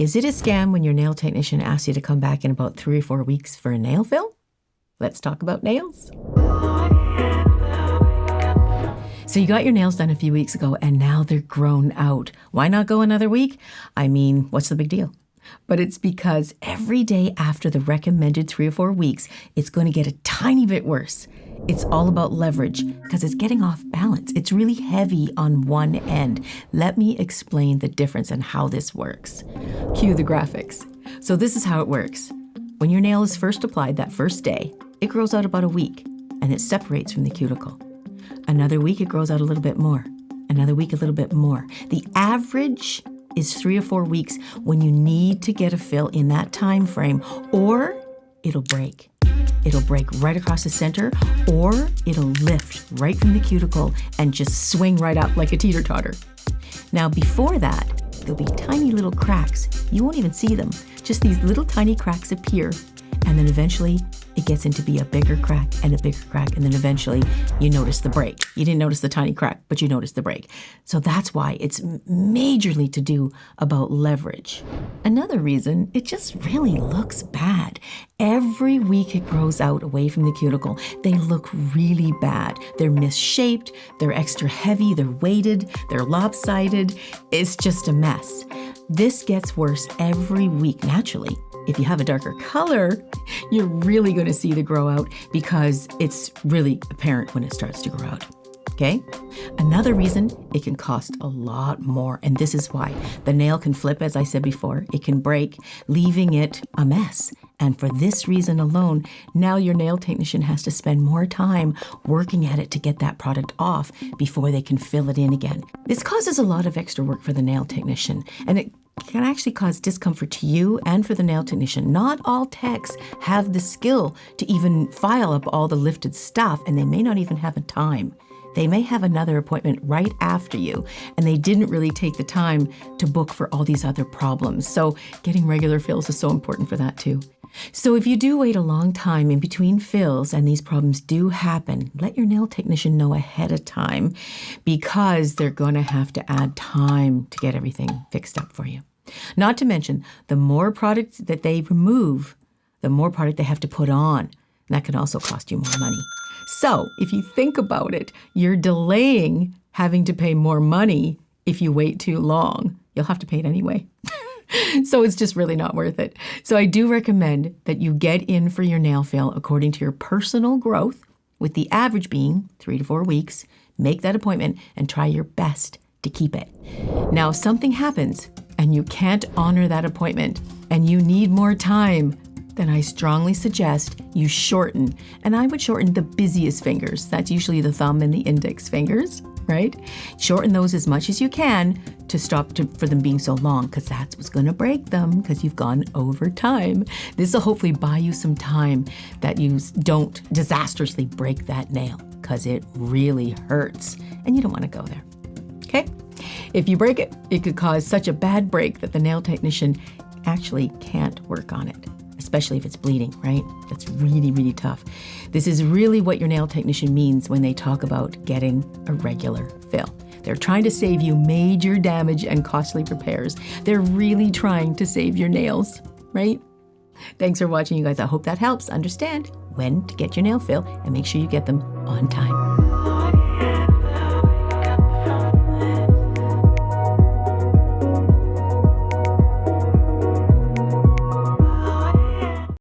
Is it a scam when your nail technician asks you to come back in about 3 or 4 weeks for a nail fill? Let's talk about nails. So you got your nails done a few weeks ago and now they're grown out. Why not go another week? I mean, what's the big deal? But it's because every day after the recommended 3 or 4 weeks, it's going to get a tiny bit worse. It's all about leverage because it's getting off balance. It's really heavy on one end. Let me explain the difference and how this works. Cue the graphics. So this is how it works. When your nail is first applied that first day, it grows out about a week and it separates from the cuticle. Another week, it grows out a little bit more. Another week, a little bit more. The average is 3 or 4 weeks when you need to get a fill in that time frame, or it'll break. It'll break right across the center, or it'll lift right from the cuticle and just swing right up like a teeter-totter. Now, before that, there'll be tiny little cracks. You won't even see them. Just these little tiny cracks appear, and then eventually it gets into be a bigger crack, and then eventually you notice the break. You didn't notice the tiny crack, but you noticed the break. So that's why it's majorly to do about leverage. Another reason, it just really looks bad. Every week it grows out away from the cuticle, they look really bad. They're misshaped, they're extra heavy, they're weighted, they're lopsided. It's just a mess. This gets worse every week naturally. If you have a darker color, you're really going to see the grow out because it's really apparent when it starts to grow out. Okay? Another reason, it can cost a lot more, and this is why. The nail can flip, as I said before. It can break, leaving it a mess. And for this reason alone, now your nail technician has to spend more time working at it to get that product off before they can fill it in again. This causes a lot of extra work for the nail technician, and it can actually cause discomfort to you and for the nail technician. Not all techs have the skill to even file up all the lifted stuff, and they may not even have a time. They may have another appointment right after you, and they didn't really take the time to book for all these other problems. So getting regular fills is so important for that too. So if you do wait a long time in between fills and these problems do happen, let your nail technician know ahead of time because they're going to have to add time to get everything fixed up for you. Not to mention, the more product that they remove, the more product they have to put on. And that can also cost you more money. So if you think about it, you're delaying having to pay more money if you wait too long. You'll have to pay it anyway. So it's just really not worth it. So I do recommend that you get in for your nail fill according to your personal growth, with the average being 3 to 4 weeks. Make that appointment and try your best to keep it. Now, if something happens and you can't honor that appointment and you need more time, then I strongly suggest you shorten. And I would shorten the busiest fingers. That's usually the thumb and the index fingers, right? Shorten those as much as you can to stop for them being so long, because that's what's going to break them, because you've gone over time. This will hopefully buy you some time that you don't disastrously break that nail, because it really hurts and you don't want to go there. Okay? If you break it, it could cause such a bad break that the nail technician actually can't work on it, especially if it's bleeding, right? That's really, really tough. This is really what your nail technician means when they talk about getting a regular fill. They're trying to save you major damage and costly repairs. They're really trying to save your nails, right? Thanks for watching, you guys. I hope that helps understand when to get your nail fill and make sure you get them on time.